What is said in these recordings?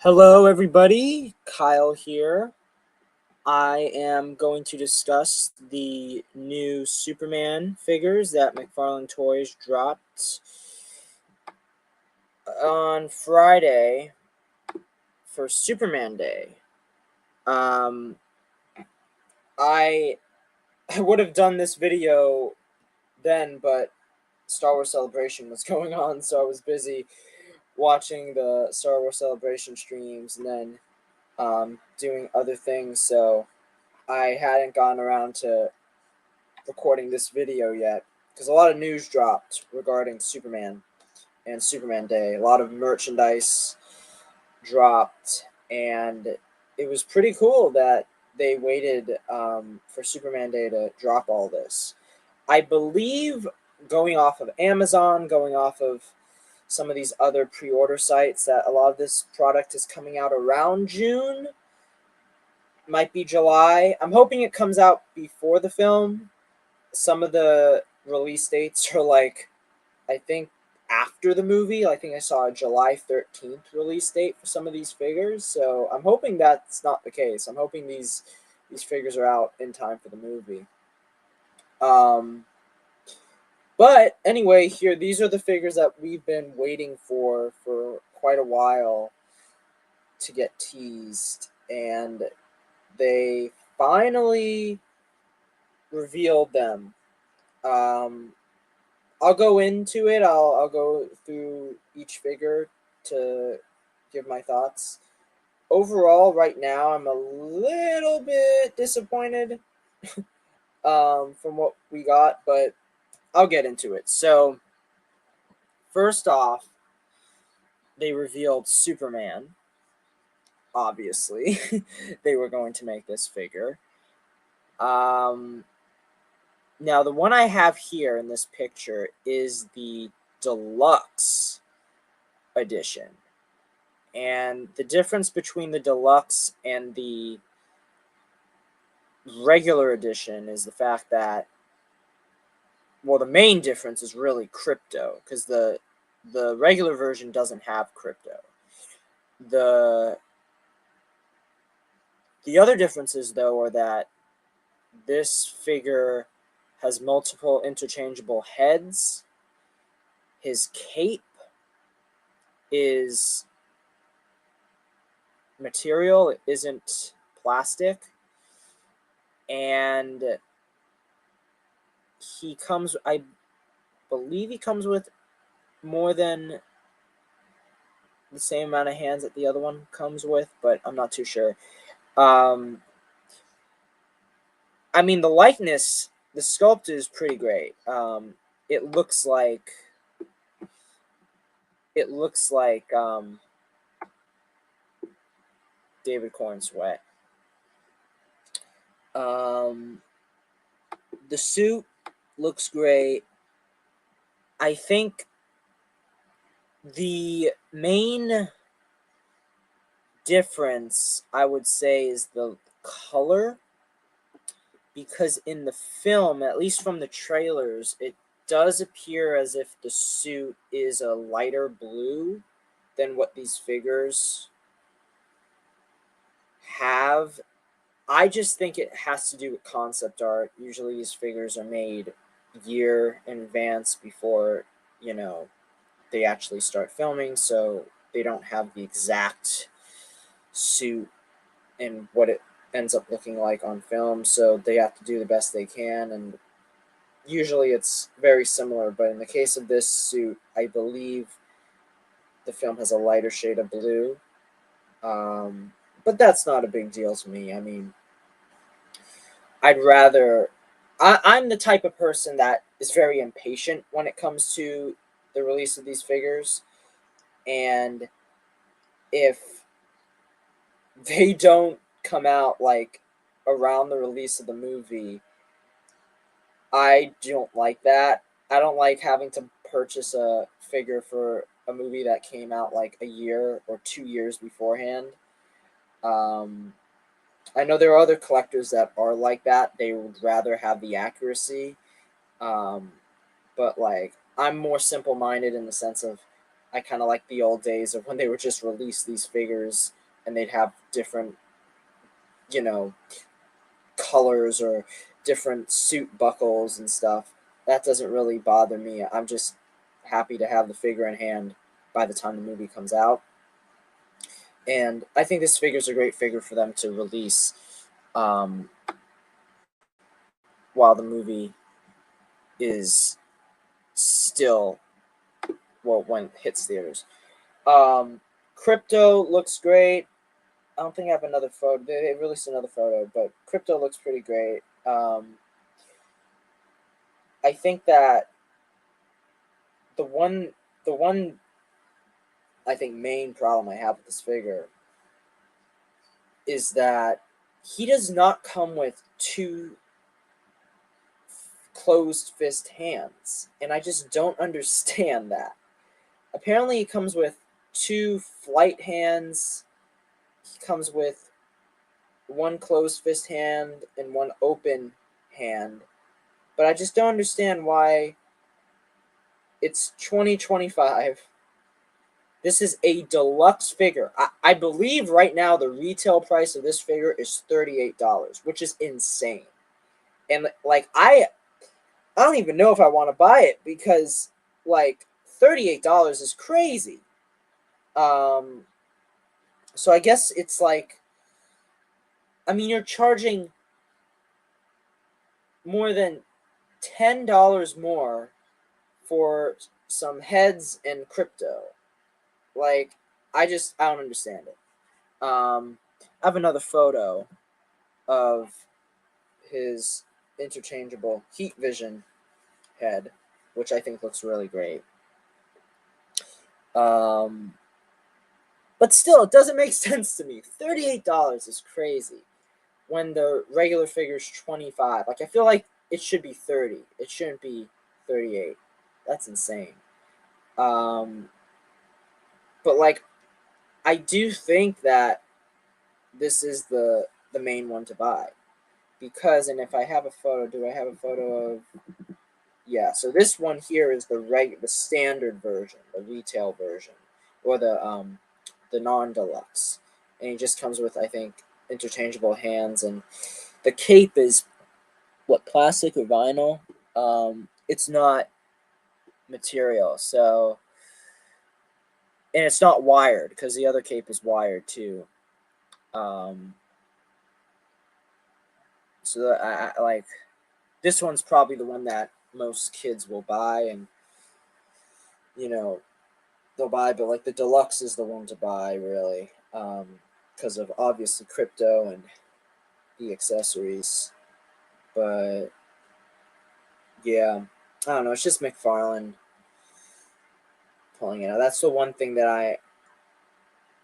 Hello, everybody. Kyle here. I am going to discuss the new Superman figures that McFarlane Toys dropped on Friday for Superman Day. Um, I would have done this video then, but Star Wars Celebration was going on, so I was busy watching the Star Wars Celebration streams and then doing other things, so I hadn't gotten around to recording this video yet because a lot of news dropped regarding Superman and Superman Day. A lot of merchandise dropped, and it was pretty cool that they waited for Superman Day to drop all this. I believe, going off of Amazon, going off of some of these other pre-order sites, that a lot of this product is coming out around June. Might be July. I'm hoping it comes out before the film. Some of the release dates are like, I think, after the movie. I think I saw a July 13th release date for some of these figures, so I'm hoping that's not the case. I'm hoping these figures are out in time for the movie. But anyway, here, these are the figures that we've been waiting for quite a while to get teased, and they finally revealed them. I'll go into it. I'll go through each figure to give my thoughts. Overall, right now, I'm a little bit disappointed from what we got, but I'll get into it. So, first off, they revealed Superman. Obviously, they were going to make this figure. Now, the one I have here in this picture is the deluxe edition. And the difference between the deluxe and the regular edition is the fact that, well, the main difference is really crypto, because the regular version doesn't have crypto. The other differences, though, are that this figure has multiple interchangeable heads. His cape is material, it isn't plastic. And I believe he comes with more than the same amount of hands that the other one comes with, but I'm not too sure. I mean, the likeness, the sculpt is pretty great. It looks like David Cornsweet. The suit looks great. I think the main difference, I would say, is the color, because in the film, at least from the trailers, it does appear as if the suit is a lighter blue than what these figures have. I just think it has to do with concept art. Usually these figures are made a year in advance before, they actually start filming, so they don't have the exact suit and what it ends up looking like on film, so they have to do the best they can, and usually it's very similar. But in the case of this suit, I believe the film has a lighter shade of blue, but that's not a big deal to me. I mean, I'm the type of person that is very impatient when it comes to the release of these figures, and if they don't come out like around the release of the movie, I don't like that. I don't like having to purchase a figure for a movie that came out like a year or 2 years beforehand. I know there are other collectors that are like that. They would rather have the accuracy. But like, I'm more simple-minded in the sense of I kind of like the old days of when they would just release these figures and they'd have different, you know, colors or different suit buckles and stuff. That doesn't really bother me. I'm just happy to have the figure in hand by the time the movie comes out. And I think this figure is a great figure for them to release um, while the movie is still, well, when it hits theaters. Crypto looks great. I don't think I have another photo. They released another photo, but Crypto looks pretty great. I think that the one, the one, I think main problem I have with this figure is that he does not come with two closed fist hands, and I just don't understand that. Apparently, he comes with two flight hands. He comes with one closed fist hand and one open hand, but I just don't understand why it's 2025. This is a deluxe figure. I believe right now the retail price of this figure is $38, which is insane. And like I don't even know if I want to buy it because like $38 is crazy. Um so I guess it's like, I mean, you're charging more than $10 more for some heads and Crypto. Like I don't understand it. I have another photo of his interchangeable heat vision head, which I think looks really great. But still, it doesn't make sense to me. $38 is crazy when the regular figure is 25. Like I feel like it should be 30. It shouldn't be 38. That's insane. Um, but like I do think that this is the main one to buy because, and if I have a photo, do I have a photo of? Yeah, so this one here is the standard version, the retail version, or the non-deluxe, and it just comes with, I think, interchangeable hands, and the cape is what, plastic or vinyl? It's not material, so, and it's not wired because the other cape is wired too. Um, so I like this one's probably the one that most kids will buy, and you know they'll buy, but like the deluxe is the one to buy really, because of obviously Crypto and the accessories. But yeah, I don't know. It's just McFarlane pulling it out. That's the one thing that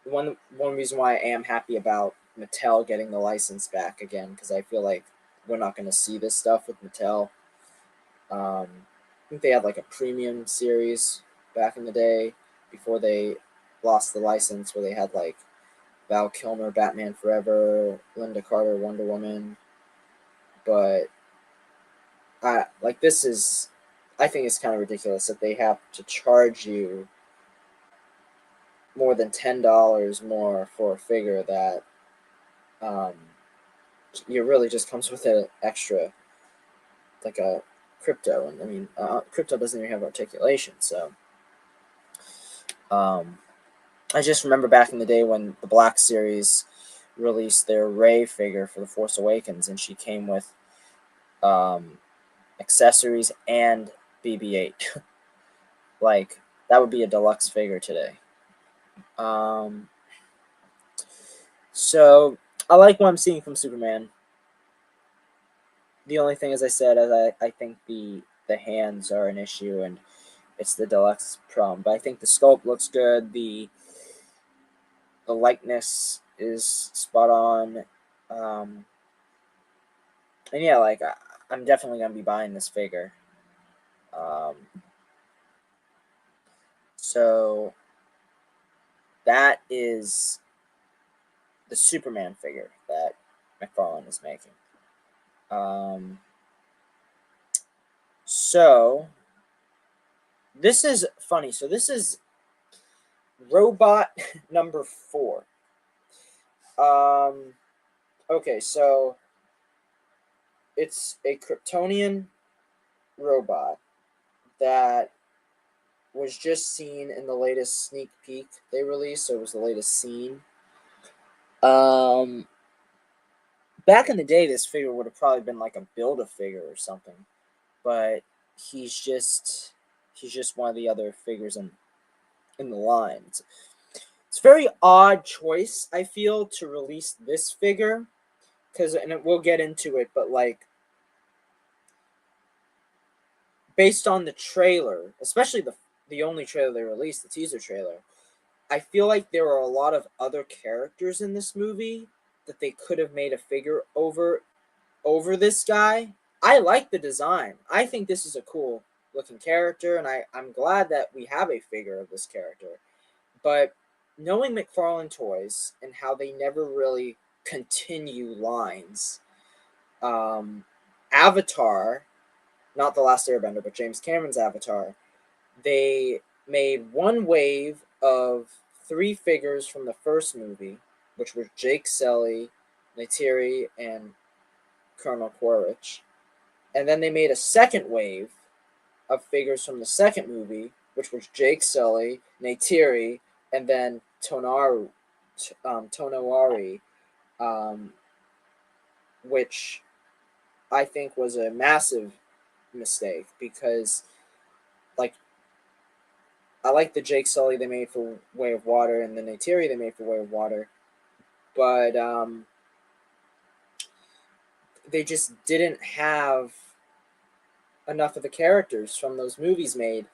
one reason why I am happy about Mattel getting the license back again, because I feel like we're not going to see this stuff with Mattel. I think they had like a premium series back in the day before they lost the license, where they had like Val Kilmer, Batman Forever, Linda Carter, Wonder Woman. But I think it's kind of ridiculous that they have to charge you more than $10 more for a figure that um, it really just comes with an extra, like a Crypto, and I mean, Crypto doesn't even have articulation, so. I just remember back in the day when the Black Series released their Rey figure for The Force Awakens, and she came with accessories and BB-8. Like, that would be a deluxe figure today. So, I like what I'm seeing from Superman. The only thing, as I said, is I think the hands are an issue, and it's the deluxe problem. But I think the sculpt looks good. The likeness is spot on. And yeah, like I'm definitely gonna be buying this figure. Um, so that is the Superman figure that McFarlane is making. So this is funny. So this is robot number 4. Okay, so it's a Kryptonian robot that was just seen in the latest sneak peek they released, so it was the latest scene. Um, Back in the day, this figure would have probably been like a Build-A-Figure or something, but he's just he's just one of the other figures in the line. It's a very odd choice, I feel, to release this figure, because we'll get into it, but like based on the trailer, especially the only trailer they released, the teaser trailer, I feel like there are a lot of other characters in this movie that they could have made a figure over this guy. I like the design. I think this is a cool looking character, and I'm glad that we have a figure of this character. But knowing McFarlane Toys and how they never really continue lines, um, Avatar, not The Last Airbender, but James Cameron's Avatar, they made one wave of three figures from the first movie, which were Jake Sully, Neytiri, and Colonel Quaritch. And then they made a second wave of figures from the second movie, which was Jake Sully, Neytiri, and then Tonowari, um, which I think was a massive mistake because, like, I like the Jake Sully they made for Way of Water and the Neytiri they made for Way of Water, but they just didn't have enough of the characters from those movies made,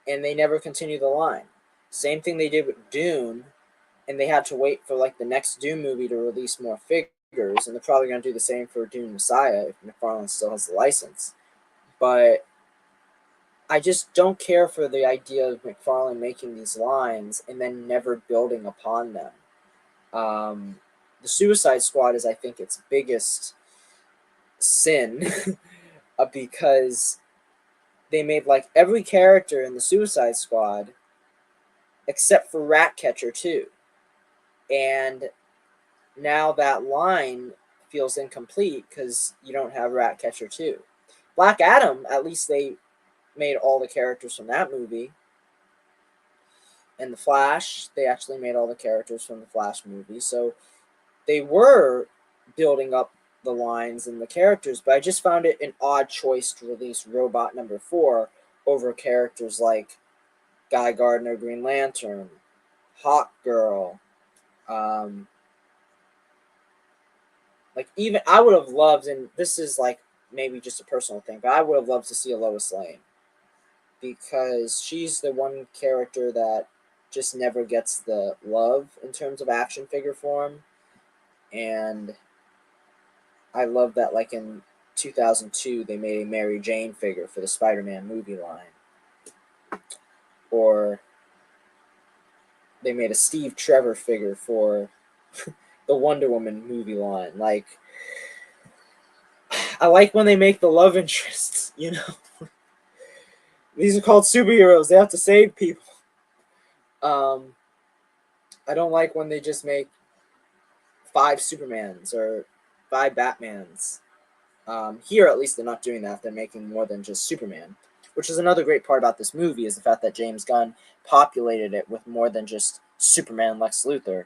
and they never continued the line. Same thing they did with Dune, and they had to wait for like the next Dune movie to release more figures, and they're probably going to do the same for Dune Messiah if McFarlane still has the license. But I just don't care for the idea of McFarlane making these lines and then never building upon them. The Suicide Squad is, I think, its biggest sin because they made like every character in the Suicide Squad except for Ratcatcher 2. And now that line feels incomplete because you don't have Ratcatcher 2. Black Adam, at least they made all the characters from that movie. And The Flash, they actually made all the characters from the Flash movie. So they were building up the lines and the characters, but I just found it an odd choice to release Robot number 4 over characters like Guy Gardner, Green Lantern, Hawk Girl. Um, like even I would have loved, and this is like maybe just a personal thing, but I would have loved to see a Lois Lane because she's the one character that just never gets the love in terms of action figure form, and I love that like in 2002 they made a Mary Jane figure for the Spider-Man movie line, or they made a Steve Trevor figure for the Wonder Woman movie line. Like, I like when they make the love interests, you know. These are called superheroes. They have to save people. Um, I don't like when they just make 5 Supermans or 5 Batmans. Here, at least, they're not doing that. They're making more than just Superman, which is another great part about this movie is the fact that James Gunn populated it with more than just Superman and Lex Luthor.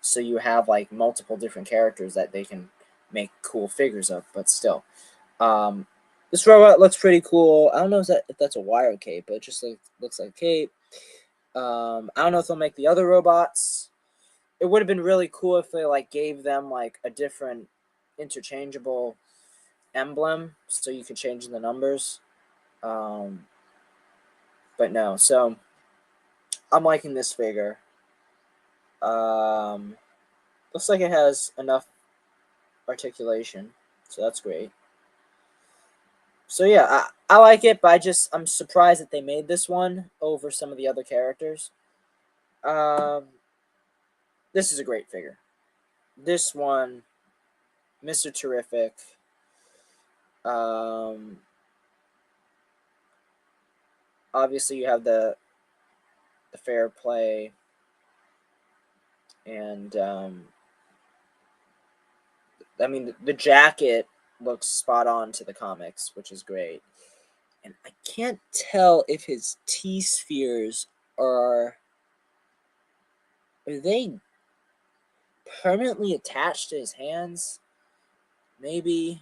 So you have like multiple different characters that they can make cool figures of, but still. Um, this robot looks pretty cool. I don't know if that's a wire cape, but it just looks like a cape. I don't know if they'll make the other robots. It would have been really cool if they like gave them like a different interchangeable emblem so you could change the numbers. Um, but no, so I'm liking this figure. Um, Looks like it has enough articulation, so that's great. So yeah, I like it, but I'm surprised that they made this one over some of the other characters. Um, this is a great figure. This one, Mr. Terrific. Um, Obviously you have the fair play and I mean, the jacket looks spot on to the comics, which is great. And I can't tell if his T-spheres are they permanently attached to his hands? Maybe.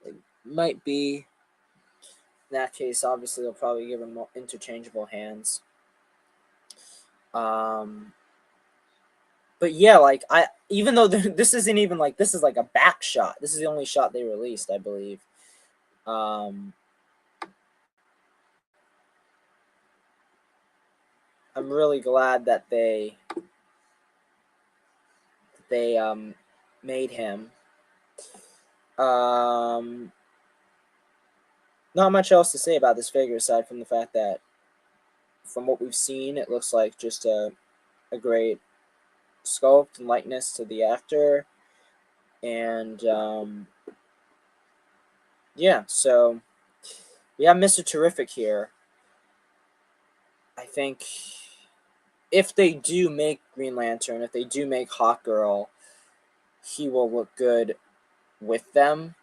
It might be. In that case, obviously, they'll probably give him interchangeable hands. But yeah, like even though this isn't even like this is like a back shot. This is the only shot they released, I believe. I'm really glad that they made him. Not much else to say about this figure aside from the fact that from what we've seen, it looks like just a great sculpt and likeness to the actor. And yeah, so we have Mr. Terrific here. I think if they do make Green Lantern, if they do make Hawkgirl, he will look good with them.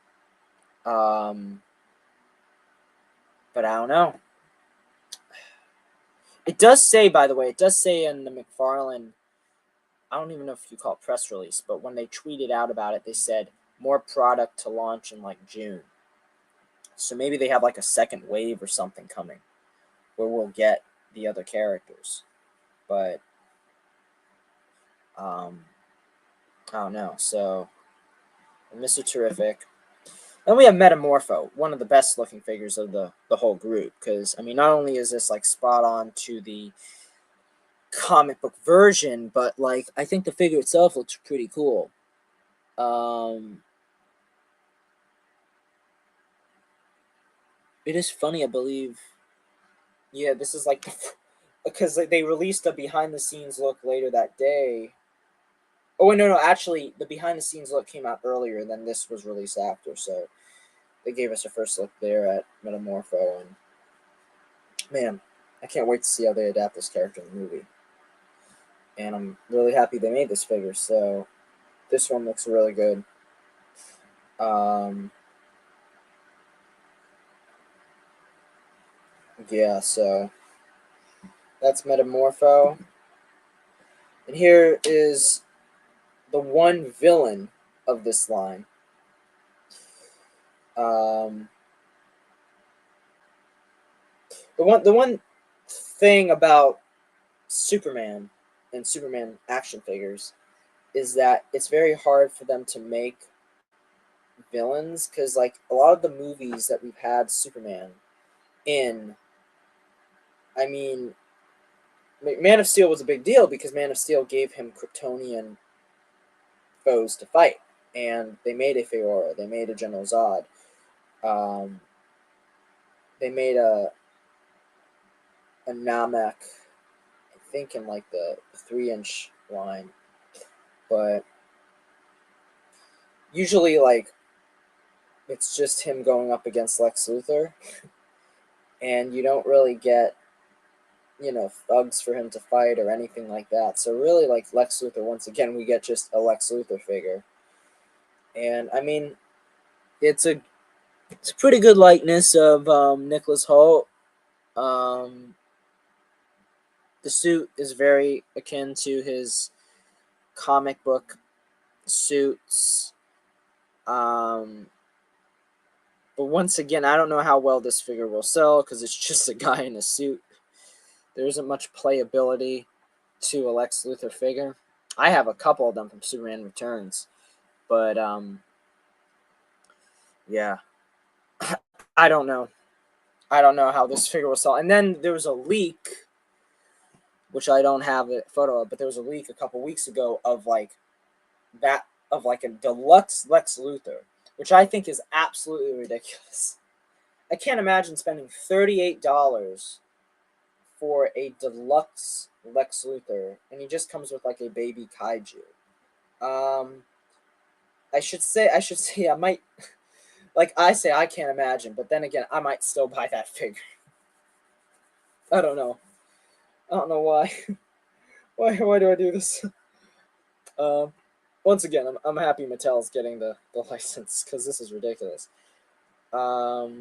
But I don't know. It does say, by the way, it does say in the McFarlane, I don't even know if you call it press release, but when they tweeted out about it, they said more product to launch in like June. So maybe they have like a second wave or something coming where we'll get the other characters. But I don't know. So Mr. Terrific. Then we have Metamorpho, one of the best looking figures of the whole group. Because, I mean, not only is this like spot on to the comic book version, but like I think the figure itself looks pretty cool. It is funny, I believe. Yeah, this is like because they released a behind the scenes look later that day. Oh wait, no, actually, the behind the scenes look came out earlier, and then this was released after. So they gave us a first look there at Metamorpho, and man, I can't wait to see how they adapt this character in the movie. And I'm really happy they made this figure. So this one looks really good. Yeah, so that's Metamorpho. And here is the one villain of this line. The one thing about Superman and Superman action figures is that it's very hard for them to make villains because like a lot of the movies that we've had Superman in, I mean, Man of Steel was a big deal because Man of Steel gave him Kryptonian foes to fight, and they made a Feora, they made a General Zod, they made a Namek, I think in like the 3-inch line, but usually like it's just him going up against Lex Luthor, and you don't really get thugs for him to fight or anything like that. So really, like Lex Luthor, once again, we get just a Lex Luthor figure, and I mean, it's a pretty good likeness of Nicholas Hoult. The suit is very akin to his comic book suits. But once again, I don't know how well this figure will sell because it's just a guy in a suit. There isn't much playability to a Lex Luthor figure. I have a couple of them from Superman Returns, but yeah, I don't know. I don't know how this figure will sell. And then there was a leak, which I don't have a photo of, but there was a leak a couple weeks ago of like a deluxe Lex Luthor, which I think is absolutely ridiculous. I can't imagine spending $38 for a deluxe Lex Luthor, and he just comes with like a baby kaiju. I should say I might, like I say, I can't imagine, but then again, I might still buy that figure. I don't know. I don't know why. Why do I do this? once again, I'm happy Mattel's getting the license because this is ridiculous. I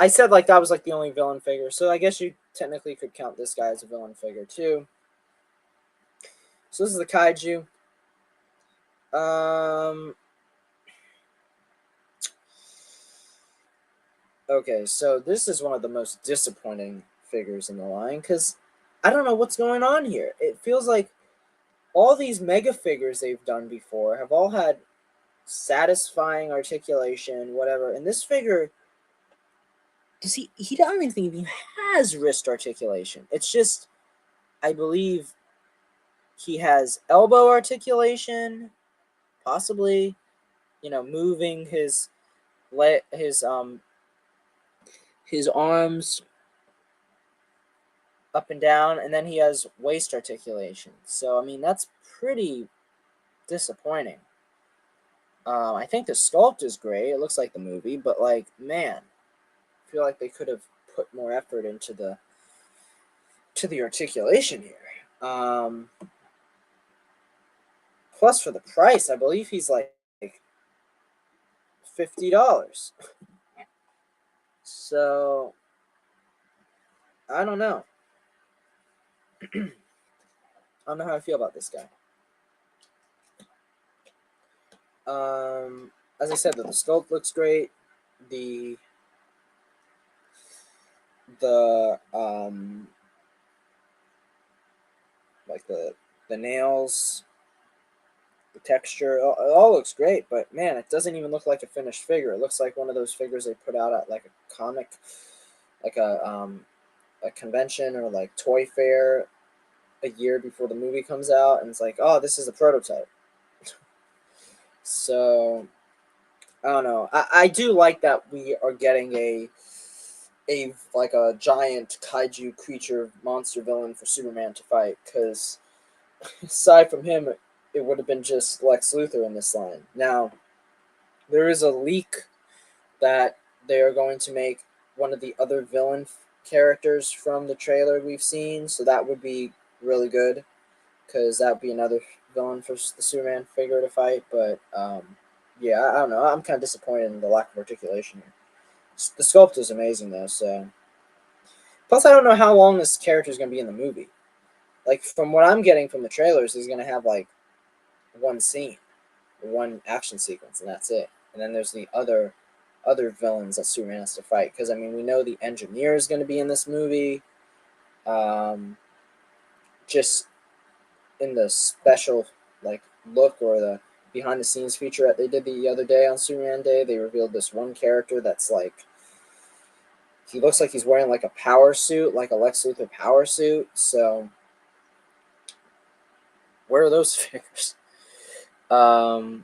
said like that was like the only villain figure, so I guess you technically could count this guy as a villain figure too. So this is the kaiju. Okay, so this is one of the most disappointing figures in the line because I don't know what's going on here. It feels like all these mega figures they've done before have all had satisfying articulation, whatever. And this figure, does he I don't even think he has wrist articulation. It's just, I believe he has elbow articulation, possibly, moving his arms up and down, and then he has waist articulation. So I mean that's pretty disappointing. I think the sculpt is great. It looks like the movie, but like, man, I feel like they could have put more effort into the articulation here. Plus, for the price, I believe he's like $50. So I don't know. I don't know how I feel about this guy. As I said, the sculpt looks great. The like the nails, the texture, it all looks great. But man, it doesn't even look like a finished figure. It looks like one of those figures they put out at like a comic, like a convention or like toy fair a year before the movie comes out, and it's like, oh, this is a prototype. So I don't know. I do like that we are getting a like a giant kaiju creature monster villain for Superman to fight, because aside from him, it would have been just Lex Luthor in this line. Now, there is a leak that they are going to make one of the other villain characters from the trailer we've seen, so that would be really good, because that would be another villain for the Superman figure to fight. But yeah, I don't know. I'm kind of disappointed in the lack of articulation here. The sculpt is amazing though. So plus, I don't know how long this character is going to be in the movie. Like from what I'm getting from the trailers, he's going to have like one scene, one action sequence, and that's it. And then there's the other villains that Superman has to fight. Because I mean, we know the Engineer is going to be in this movie. Just in the special like look or the behind the scenes featurette they did the other day on Superman Day, they revealed this one character that's like, he looks like he's wearing like a power suit, like a Lex Luthor power suit. So where are those figures? Now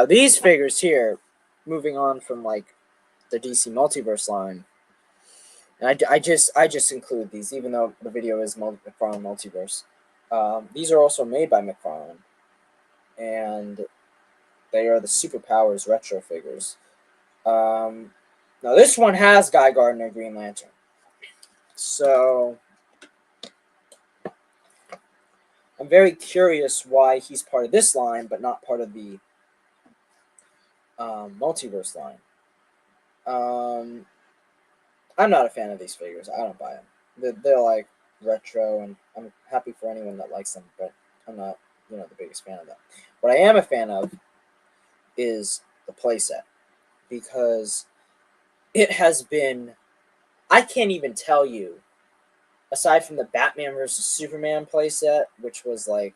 these figures here, moving on from like the DC Multiverse line, and I just include these even though the video is McFarlane Multiverse. These are also made by McFarlane, and they are the Superpowers retro figures. Now this one has Guy Gardner Green Lantern, so I'm very curious why he's part of this line but not part of the Multiverse line. I'm not a fan of these figures. I don't buy them. They're like retro, and I'm happy for anyone that likes them, but I'm not, the biggest fan of them. What I am a fan of is the playset, because it has been, I can't even tell you, aside from the Batman versus Superman playset, which was like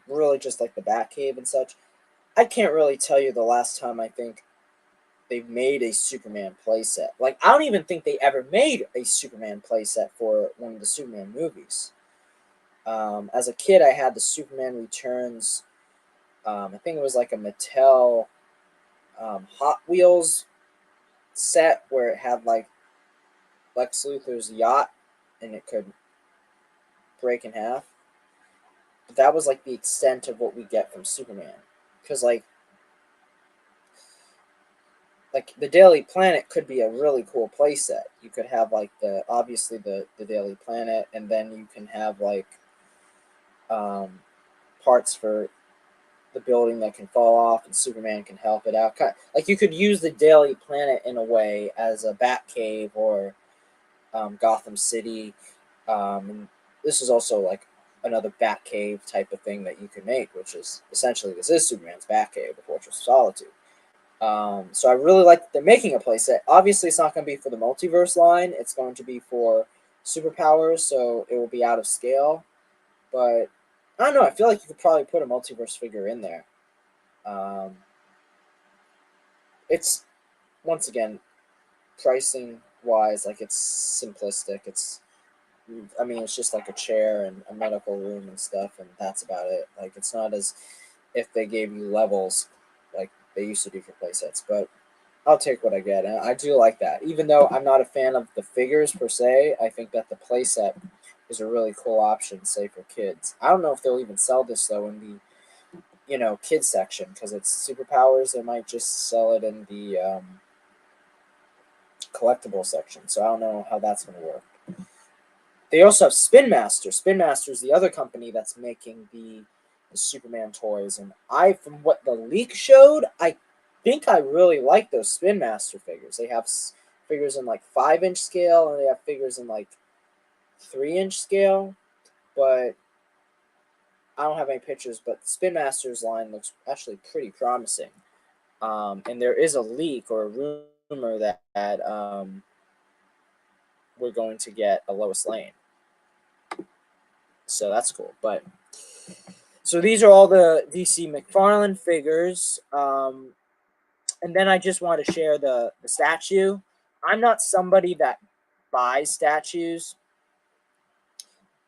really just like the Batcave and such, I can't really tell you the last time I think they've made a Superman playset. Like, I don't even think they ever made a Superman playset for one of the Superman movies. As a kid, I had the Superman Returns. I think it was like a Mattel Hot Wheels set where it had like Lex Luthor's yacht and it could break in half. But that was like the extent of what we get from Superman. Because like like the Daily Planet could be a really cool playset. You could have like obviously the Daily Planet, and then you can have like um, parts for the building that can fall off, and Superman can help it out. Like you could use the Daily Planet in a way as a Batcave or Gotham City. And this is also like another Batcave type of thing that you could make, which is essentially this is Superman's Batcave, the Fortress of Solitude. So I really like that they're making a playset. Obviously, it's not going to be for the Multiverse line. It's going to be for superpowers, so it will be out of scale. But I don't know. I feel like you could probably put a Multiverse figure in there. Um, it's once again pricing wise, like it's simplistic. I mean, it's just like a chair and a medical room and stuff, and that's about it. Like it's not as if they gave you levels like they used to do for playsets, but I'll take what I get, and I do like that. Even though I'm not a fan of the figures per se, I think that the playset is a really cool option, say for kids. I don't know if they'll even sell this though in the kids section because it's superpowers. They might just sell it in the collectible section. So I don't know how that's going to work. They also have Spin Master. Spin Master is the other company that's making the Superman toys, and from what the leak showed, I think I really like those Spin Master figures. They have figures in like 5-inch scale, and they have figures in like 3-inch scale. But I don't have any pictures. But Spin Master's line looks actually pretty promising. And there is a leak or a rumor that we're going to get a Lois Lane. So that's cool. But so these are all the DC McFarlane figures. And then I just want to share the statue. I'm not somebody that buys statues,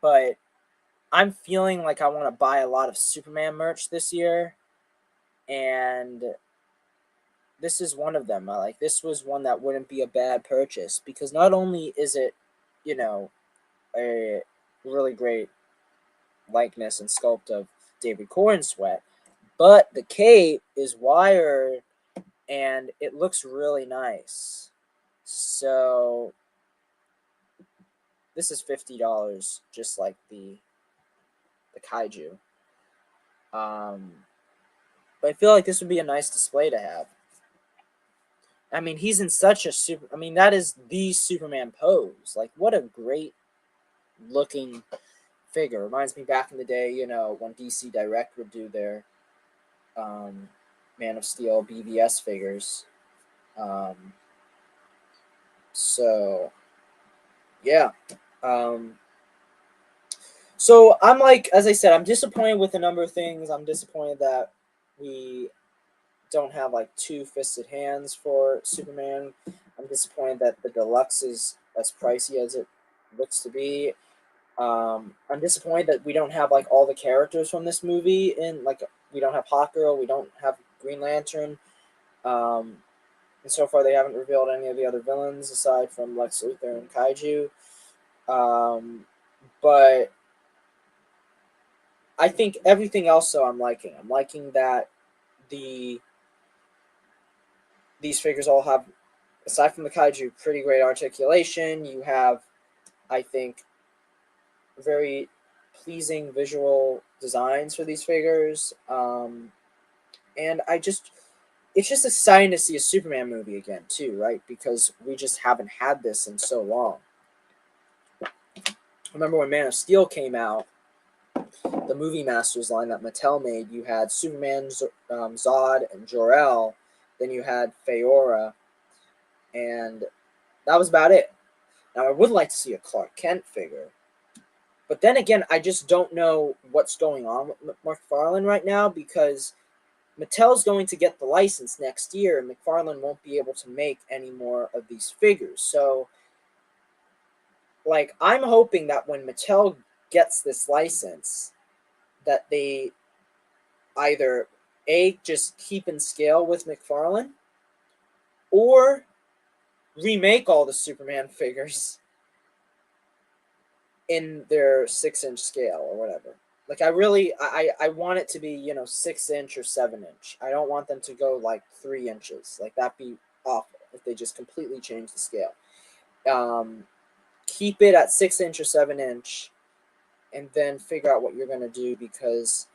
but I'm feeling like I want to buy a lot of Superman merch this year. And this is one of them. This was one that wouldn't be a bad purchase because not only is it, a really great likeness and sculpt of David Cornsweet, but the cape is wired and it looks really nice. So this is $50, just like the kaiju. But I feel like this would be a nice display to have. I mean, he's in such a super. I mean, that is the Superman pose. Like, what a great looking figure. Reminds me back in the day, when DC Direct would do their Man of Steel BVS figures. So, yeah. So I'm like, as I said, I'm disappointed with a number of things. I'm disappointed that we don't have like 2-fisted hands for Superman. I'm disappointed that the deluxe is as pricey as it looks to be. I'm disappointed that we don't have like all the characters from this movie in like we don't have Hawkgirl, we don't have Green Lantern, and so far they haven't revealed any of the other villains aside from Lex Luthor and Kaiju. But I think everything else though I'm liking. I'm liking that these figures all have, aside from the Kaiju, pretty great articulation. You have, I think, very pleasing visual designs for these figures. And it's just exciting to see a Superman movie again, too, right? Because we just haven't had this in so long. Remember when Man of Steel came out, the Movie Masters line that Mattel made, you had Superman, Zod, and Jor-El. Then you had Feora, and that was about it. Now, I would like to see a Clark Kent figure. But then again, I just don't know what's going on with McFarlane right now because Mattel's going to get the license next year, and McFarlane won't be able to make any more of these figures. So, like, I'm hoping that when Mattel gets this license, that they either just keep in scale with McFarlane, or remake all the Superman figures in their 6-inch scale or whatever. Like I want it to be 6-inch or 7-inch. I don't want them to go like 3 inches. Like that'd be awful if they just completely change the scale. Keep it at 6" or 7", and then figure out what you're gonna do, because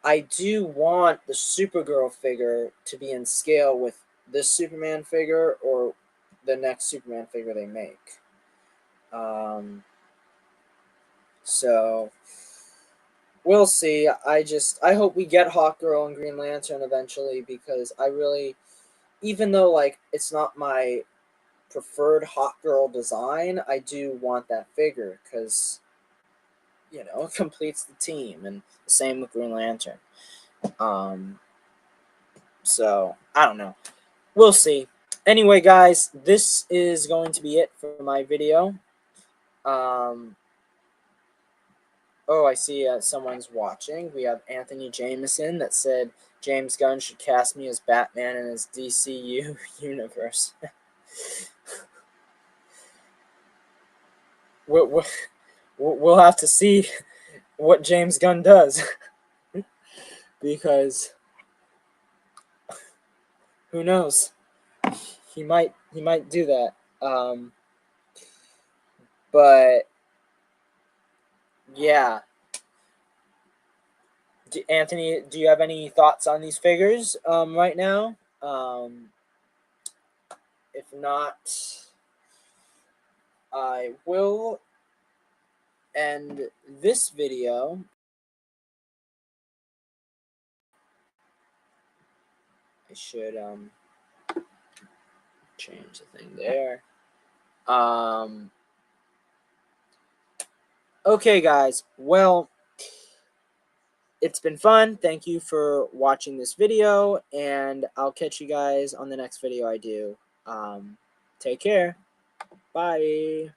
I do want the Supergirl figure to be in scale with this Superman figure or the next Superman figure they make. So we'll see. I hope we get Hawkgirl and Green Lantern eventually, because I really, even though like it's not my preferred Hawkgirl design, I do want that figure because, you know, it completes the team, and the same with Green Lantern. So I don't know. We'll see. Anyway, guys, this is going to be it for my video. Oh, I see someone's watching. We have Anthony Jameson that said James Gunn should cast me as Batman in his DCU universe. We'll have to see what James Gunn does. Because who knows? He might do that. But yeah. Anthony, do you have any thoughts on these figures right now? If not, I will end this video. I should change the thing there. Okay, guys. Well, it's been fun. Thank you for watching this video, and I'll catch you guys on the next video I do. Take care. Bye.